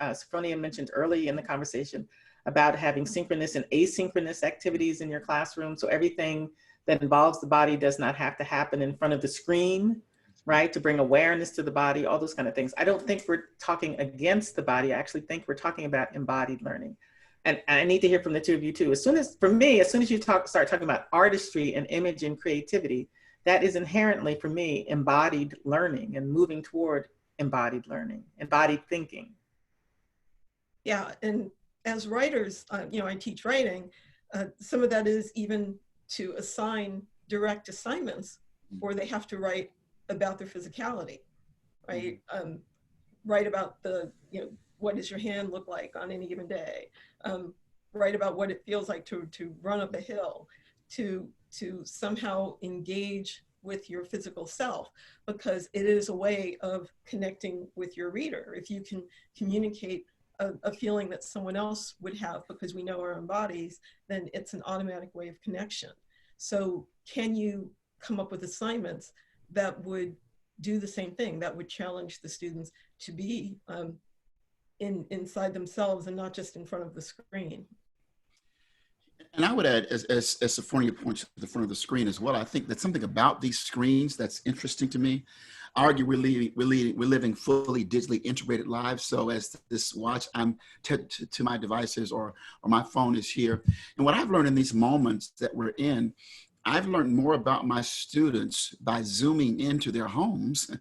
Sophfronia mentioned early in the conversation about having synchronous and asynchronous activities in your classroom. So everything that involves the body does not have to happen in front of the screen, right? To bring awareness to the body, all those kind of things. I don't think we're talking against the body. I actually think we're talking about embodied learning. And I need to hear from the two of you too. As soon as you start talking about artistry and image and creativity, that is inherently for me embodied learning and moving toward embodied learning, embodied thinking. Yeah, and as writers, I teach writing. Some of that is even to assign direct assignments, or they have to write about their physicality, right? Write about what does your hand look like on any given day? Write about what it feels like to run up a hill, to somehow engage with your physical self, because it is a way of connecting with your reader. If you can communicate a feeling that someone else would have because we know our own bodies, then it's an automatic way of connection. So can you come up with assignments that would do the same thing, that would challenge the students to be inside themselves and not just in front of the screen? And I would add, as Sophfronia points to the front of the screen as well, I think that something about these screens that's interesting to me. I argue we're living fully digitally integrated lives. So as this watch, I'm to my devices or my phone is here. And what I've learned in these moments that we're in, I've learned more about my students by zooming into their homes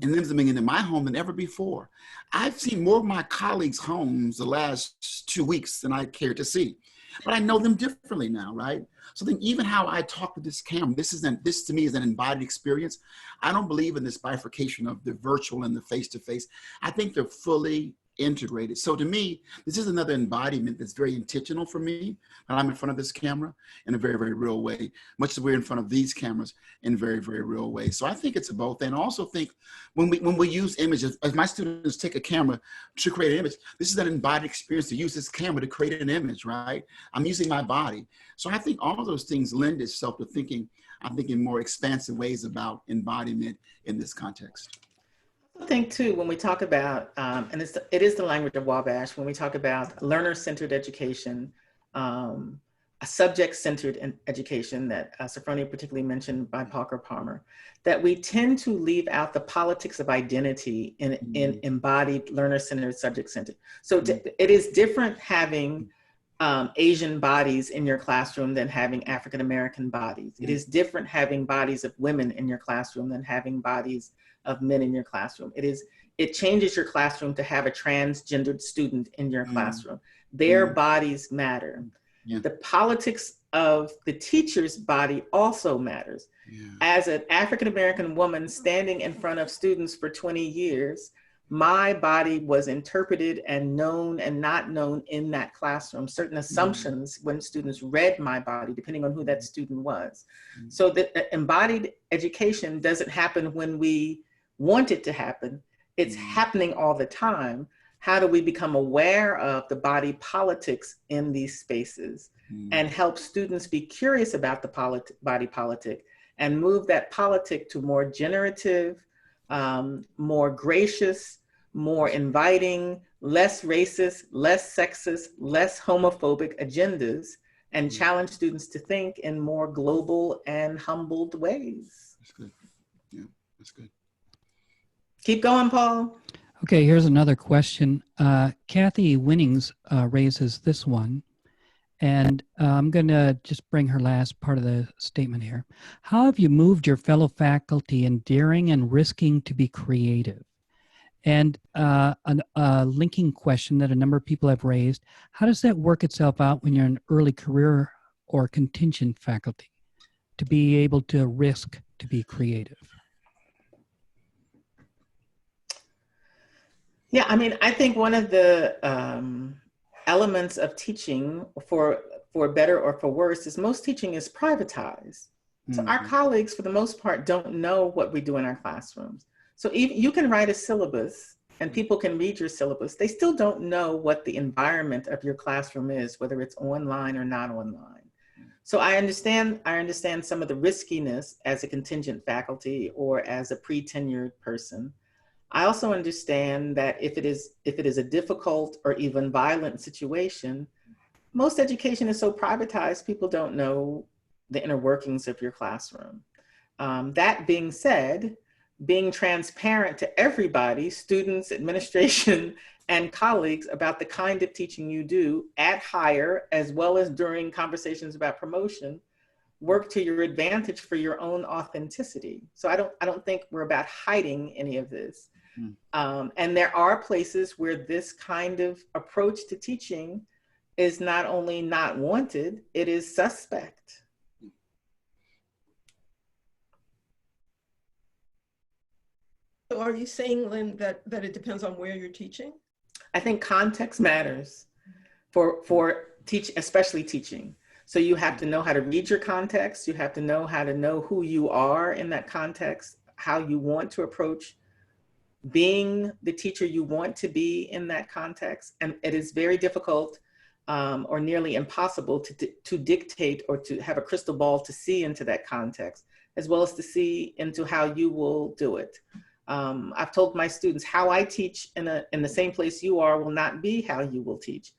and then zooming into my home than ever before. I've seen more of my colleagues' homes the last 2 weeks than I care to see. But I know them differently now, right? So then even how I talk with this camera, this to me is an embodied experience. I don't believe in this bifurcation of the virtual and the face-to-face. I think they're fully integrated. So to me, this is another embodiment that's very intentional for me. And I'm in front of this camera in a very, very real way, much as we're in front of these cameras in a very, very real way. So I think it's both. And I also think when we use images, as my students take a camera to create an image, this is an embodied experience to use this camera to create an image, right? I'm using my body. So I think all of those things lend itself to thinking, I'm thinking more expansive ways about embodiment in this context. I think too, when we talk about, and it is the language of Wabash, when we talk about learner-centered education, subject-centered education that Sophfronia particularly mentioned by Parker Palmer, that we tend to leave out the politics of identity in embodied learner-centered, subject-centered. So it is different having Asian bodies in your classroom than having African-American bodies. It is different having bodies of women in your classroom than having bodies of men in your classroom. It changes your classroom to have a transgendered student in your classroom. Their bodies matter. The politics of the teacher's body also matters. As an African-American woman standing in front of students for 20 years, my body was interpreted and known and not known in that classroom. Certain assumptions when students read my body, depending on who that student was. So the embodied education doesn't happen when we want it to happen. It's happening all the time. How do we become aware of the body politics in these spaces and help students be curious about the body politic and move that politic to more generative, more gracious, more inviting, less racist, less sexist, less homophobic agendas, and challenge students to think in more global and humbled ways. That's good. Yeah, that's good. Keep going, Paul. Okay, here's another question. Kathy Winnings raises this one, and I'm going to just bring her last part of the statement here. How have you moved your fellow faculty in daring and risking to be creative? And a linking question that a number of people have raised, how does that work itself out when you're an early career or contingent faculty to be able to risk to be creative? Yeah, I mean, I think one of the elements of teaching, for better or for worse, is most teaching is privatized. So our colleagues, for the most part, don't know what we do in our classrooms. So even, you can write a syllabus and people can read your syllabus. They still don't know what the environment of your classroom is, whether it's online or not online. So I understand some of the riskiness as a contingent faculty or as a pre-tenured person. I also understand that if it is a difficult or even violent situation, most education is so privatized, people don't know the inner workings of your classroom. That being said, being transparent to everybody, students, administration, and colleagues about the kind of teaching you do at hire, as well as during conversations about promotion, work to your advantage for your own authenticity. So I don't think we're about hiding any of this. And there are places where this kind of approach to teaching is not only not wanted, it is suspect. So are you saying, Lynn, that it depends on where you're teaching? I think context matters for especially teaching. So you have to know how to read your context. You have to know how to know who you are in that context, how you want to approach being the teacher you want to be in that context. And it is very difficult or nearly impossible to dictate or to have a crystal ball to see into that context, as well as to see into how you will do it. I've told my students how I teach in the same place you are will not be how you will teach.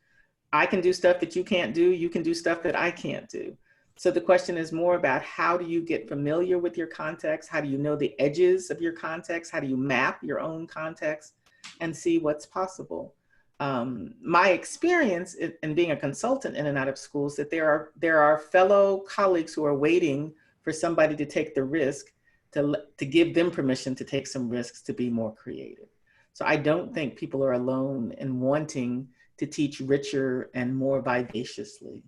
I can do stuff that you can't do. You can do stuff that I can't do. So the question is more about how do you get familiar with your context? How do you know the edges of your context? How do you map your own context and see what's possible? My experience in being a consultant in and out of schools, that there are fellow colleagues who are waiting for somebody to take the risk to give them permission to take some risks to be more creative. So I don't think people are alone in wanting to teach richer and more vivaciously.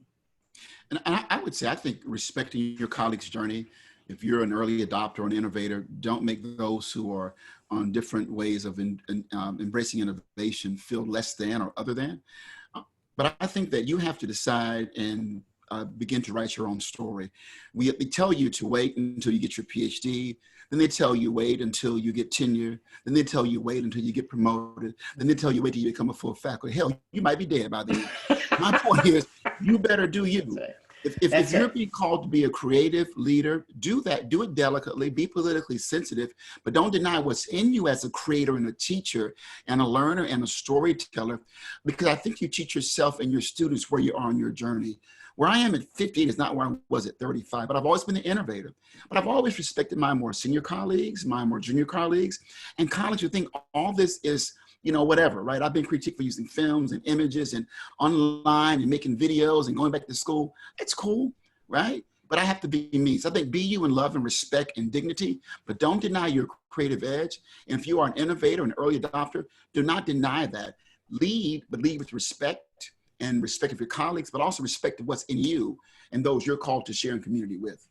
And I would say, I think respecting your colleague's journey, if you're an early adopter or an innovator, don't make those who are on different ways of embracing innovation feel less than or other than. But I think that you have to decide and begin to write your own story. We tell you to wait until you get your PhD. Then they tell you wait until you get tenure. Then they tell you wait until you get promoted. Then they tell you wait till you become a full faculty. Hell, you might be dead by then. My point is, you better do you. If you're being called to be a creative leader, do that. Do it delicately, be politically sensitive, but don't deny what's in you as a creator and a teacher and a learner and a storyteller, because I think you teach yourself and your students where you are on your journey. Where I am at 58 is not where I was at 35, but I've always been an innovator. But I've always respected my more senior colleagues, my more junior colleagues, and colleagues who think all this is, you know, whatever, right? I've been critiqued for using films and images and online and making videos and going back to school. It's cool, right? But I have to be me. So I think be you in love and respect and dignity, but don't deny your creative edge. And if you are an innovator, an early adopter, do not deny that. Lead, but lead with respect and respect of your colleagues, but also respect of what's in you and those you're called to share in community with.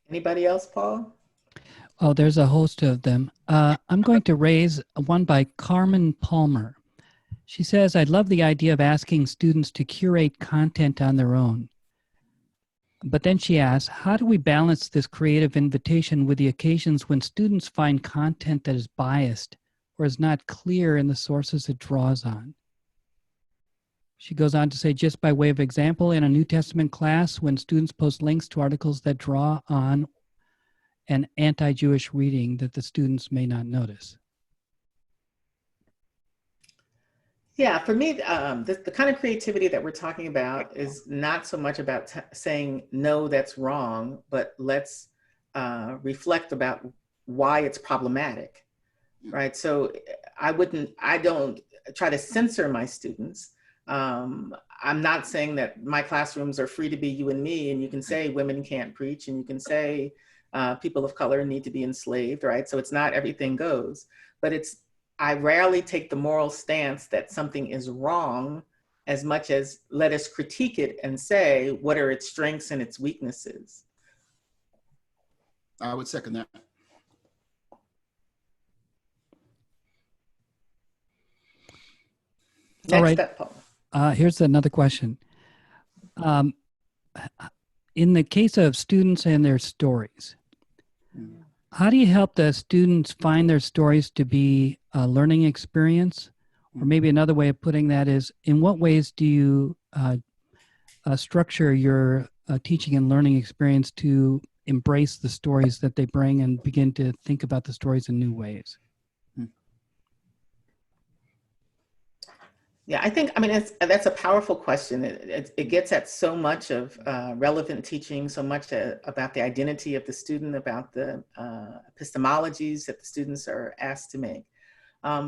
Anybody else, Paul? Oh, there's a host of them. I'm going to raise one by Carmen Palmer. She says, I love the idea of asking students to curate content on their own. But then she asks, how do we balance this creative invitation with the occasions when students find content that is biased or is not clear in the sources it draws on? She goes on to say, just by way of example, in a New Testament class, when students post links to articles that draw on an anti-Jewish reading that the students may not notice. Yeah, for me, the kind of creativity that we're talking about is not so much about saying, no, that's wrong, but let's reflect about why it's problematic, right? So I don't try to censor my students. I'm not saying that my classrooms are free to be you and me, and you can say women can't preach, and you can say people of color need to be enslaved, right? So it's not everything goes, but I rarely take the moral stance that something is wrong as much as let us critique it and say, what are its strengths and its weaknesses? I would second that. Next up, Paul. Here's another question. In the case of students and their stories, how do you help the students find their stories to be a learning experience? Or maybe another way of putting that is, in what ways do you structure your teaching and learning experience to embrace the stories that they bring and begin to think about the stories in new ways? Yeah, I mean, that's a powerful question. It gets at so much of relevant teaching, so much about the identity of the student, about the epistemologies that the students are asked to make.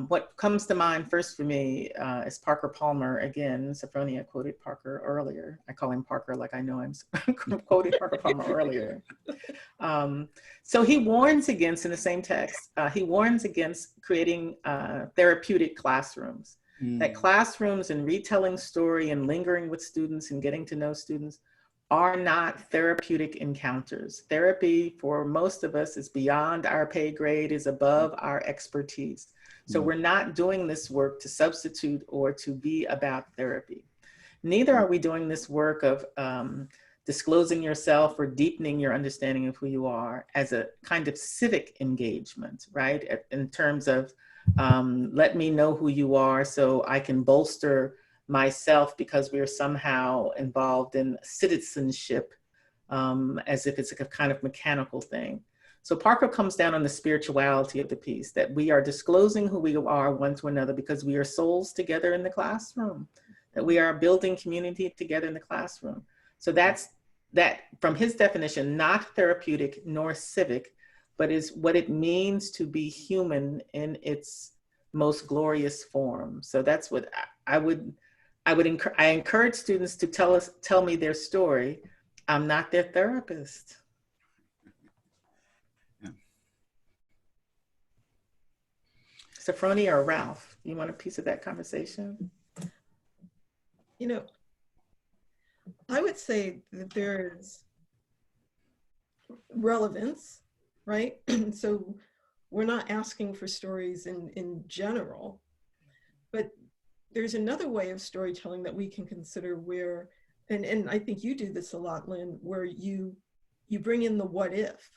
What comes to mind first for me is Parker Palmer. Again, Sophfronia quoted Parker earlier. I call him Parker like I know him. Quoted Parker Palmer earlier. So he warns against, in the same text, he warns against creating therapeutic classrooms. That classrooms and retelling story and lingering with students and getting to know students are not therapeutic encounters. Therapy for most of us is beyond our pay grade, is above our expertise. So we're not doing this work to substitute or to be about therapy. Neither are we doing this work of disclosing yourself or deepening your understanding of who you are as a kind of civic engagement, right? In terms of let me know who you are so I can bolster myself because we are somehow involved in citizenship as if it's a kind of mechanical thing. So Parker comes down on the spirituality of the piece, that we are disclosing who we are one to another because we are souls together in the classroom, that we are building community together in the classroom. So that's that, from his definition, not therapeutic nor civic, but is what it means to be human in its most glorious form. So that's what I encourage students to tell me their story. I'm not their therapist. Yeah. Sophfronia or Ralph, you want a piece of that conversation? You know, I would say that there's relevance, right? So we're not asking for stories in general, but there's another way of storytelling that we can consider where, and I think you do this a lot, Lynn, where you bring in the what if,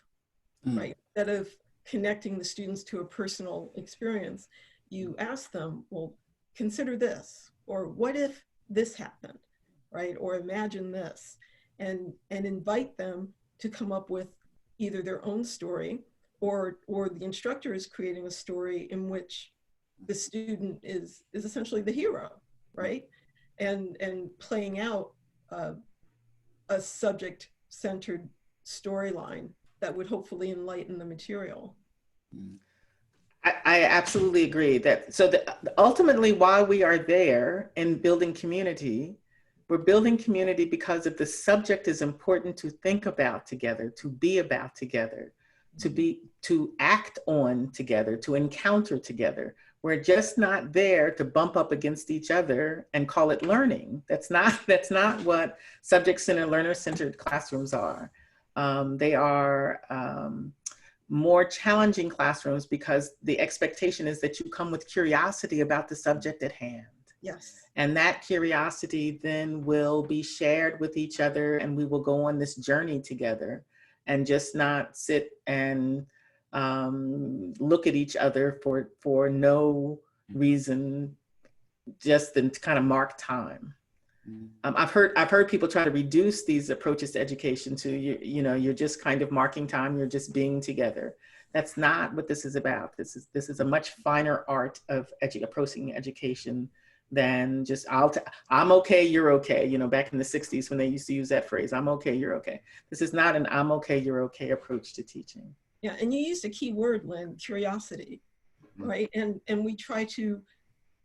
right? Instead of connecting the students to a personal experience, you ask them, well, consider this, or what if this happened, right? Or imagine this, and invite them to come up with either their own story or the instructor is creating a story in which the student is essentially the hero, right? and playing out a subject-centered storyline that would hopefully enlighten the material. I absolutely agree that, so ultimately why we are there in building community, we're building community because if the subject is important to think about together, to be about together, to act on together, to encounter together. We're just not there to bump up against each other and call it learning. That's not what subject-centered, learner-centered classrooms are. They are more challenging classrooms because the expectation is that you come with curiosity about the subject at hand. Yes. And that curiosity then will be shared with each other, and we will go on this journey together and just not sit and look at each other for no reason, just to kind of mark time. I've heard people try to reduce these approaches to education to you're just kind of marking time, you're just being together. That's not what this is about. This is a much finer art of approaching education than just I'm okay, you're okay. Back in the 60s when they used to use that phrase, I'm okay, you're okay. This is not an I'm okay, you're okay approach to teaching. Yeah, and you used a key word, Lynn, curiosity, right? And we try to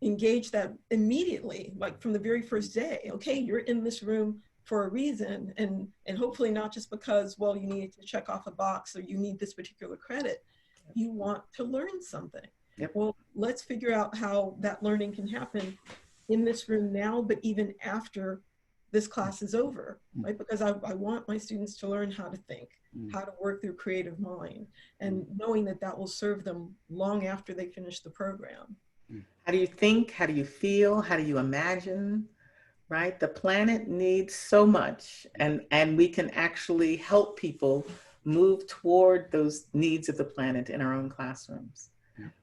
engage that immediately, like from the very first day. Okay, you're in this room for a reason, and hopefully not just because, well, you need to check off a box or you need this particular credit. You want to learn something. Yep. Well, let's figure out how that learning can happen in this room now, but even after this class is over, right? Because I want my students to learn how to think, how to work their creative mind, and knowing that that will serve them long after they finish the program. How do you think? How do you feel? How do you imagine? Right? The planet needs so much, and we can actually help people move toward those needs of the planet in our own classrooms.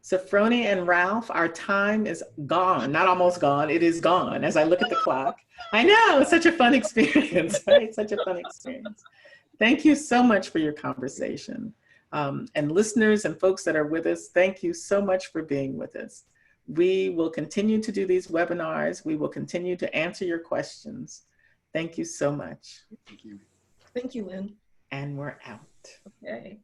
Sophfronia and Ralph, our time is gone. Not almost gone, it is gone as I look at the clock. I know, it's such a fun experience, right? Such a fun experience. Thank you so much for your conversation. And listeners and folks that are with us, thank you so much for being with us. We will continue to do these webinars. We will continue to answer your questions. Thank you so much. Thank you. Thank you, Lynn. And we're out. Okay.